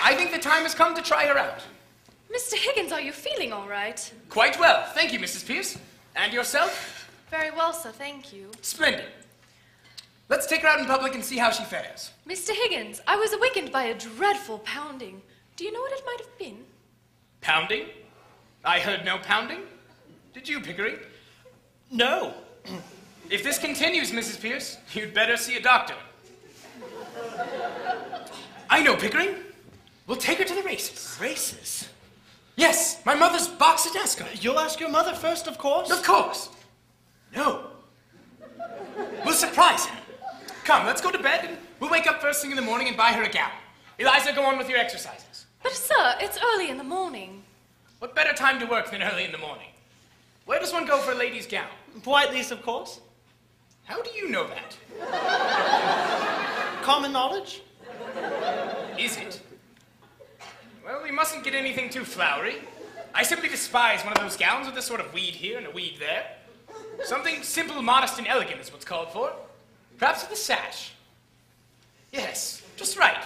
I think the time has come to try her out. Mr. Higgins, are you feeling all right? Quite well, thank you, Mrs. Pierce. And yourself? Very well, sir, thank you. Splendid. Let's take her out in public and see how she fares. Mr. Higgins, I was awakened by a dreadful pounding. Do you know what it might have been? Pounding? I heard no pounding. Did you, Pickering? No. If this continues, Mrs. Pierce, you'd better see a doctor. I know, Pickering. We'll take her to the races. Races? Yes, my mother's box at Ascot. You'll ask your mother first, of course? Of course. No. We'll surprise her. Come, let's go to bed, and we'll wake up first thing in the morning and buy her a gown. Eliza, go on with your exercises. But, sir, it's early in the morning. What better time to work than early in the morning? Where does one go for a lady's gown? Whiteley's, of course. How do you know that? Common knowledge? Is it? Well, we mustn't get anything too flowery. I simply despise one of those gowns with a sort of weed here and a weed there. Something simple, modest, and elegant is what's called for. Perhaps with a sash. Yes, just right.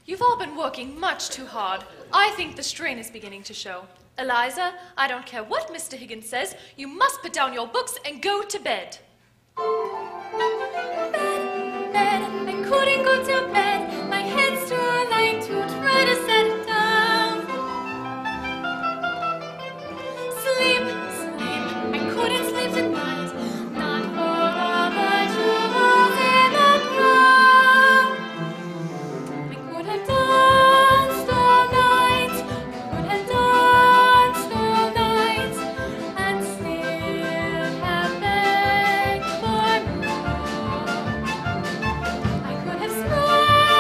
You've all been working much too hard. I think the strain is beginning to show. Eliza, I don't care what Mr. Higgins says, you must put down your books and go to bed. Bed, I couldn't go to bed. My head's too light to try to set it down. Sleep, I couldn't sleep tonight. Not for all the jewels in the crown. I could have danced all night, could have danced all night, and still have begged for more. I could have smiled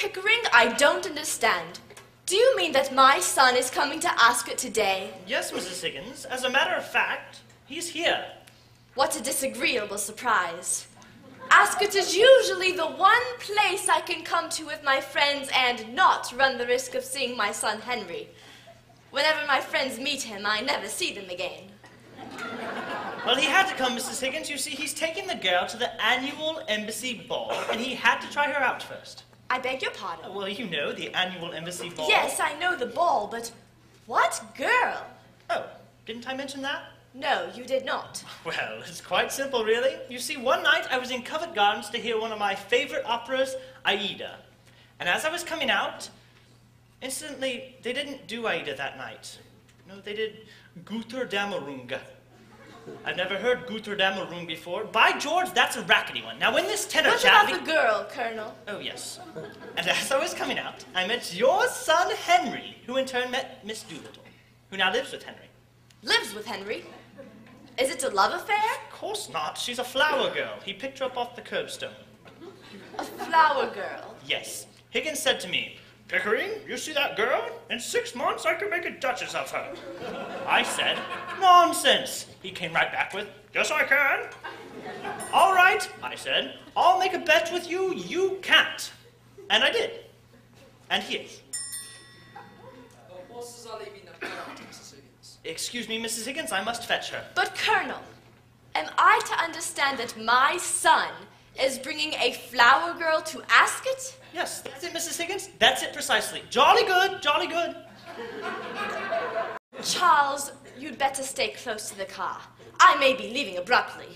Pickering, I don't understand. Do you mean that my son is coming to Ascot today? Yes, Mrs. Higgins. As a matter of fact, he's here. What a disagreeable surprise. Ascot is usually the one place I can come to with my friends and not run the risk of seeing my son Henry. Whenever my friends meet him, I never see them again. Well, he had to come, Mrs. Higgins. You see, he's taking the girl to the annual embassy ball, and he had to try her out first. I beg your pardon. Well, you know, the annual embassy ball. Yes, I know the ball, but what girl? Oh, didn't I mention that? No, you did not. Well, it's quite simple, really. You see, one night I was in Covent Gardens to hear one of my favorite operas, Aida. And as I was coming out, incidentally, they didn't do Aida that night. No, they did Götterdämmerung. I've never heard Götterdämmerung before. By George, that's a rackety one. Now, when this tenor What chap... about the girl, Colonel? Oh, yes. And as I was coming out, I met your son, Henry, who in turn met Miss Doolittle, who now lives with Henry. Lives with Henry? Is it a love affair? Of course not. She's a flower girl. He picked her up off the curbstone. A flower girl? Yes. Higgins said to me, Pickering, you see that girl? In 6 months, I could make a duchess of her. I said, nonsense. He came right back with, yes, I can. All right, I said, I'll make a bet with you, you can't. And I did. And he is. Excuse me, Mrs. Higgins, I must fetch her. But, Colonel, am I to understand that my son is bringing a flower girl to Ascot? Yes, that's it, Mrs. Higgins. That's it precisely. Jolly good, jolly good. Charles, you'd better stay close to the car. I may be leaving abruptly.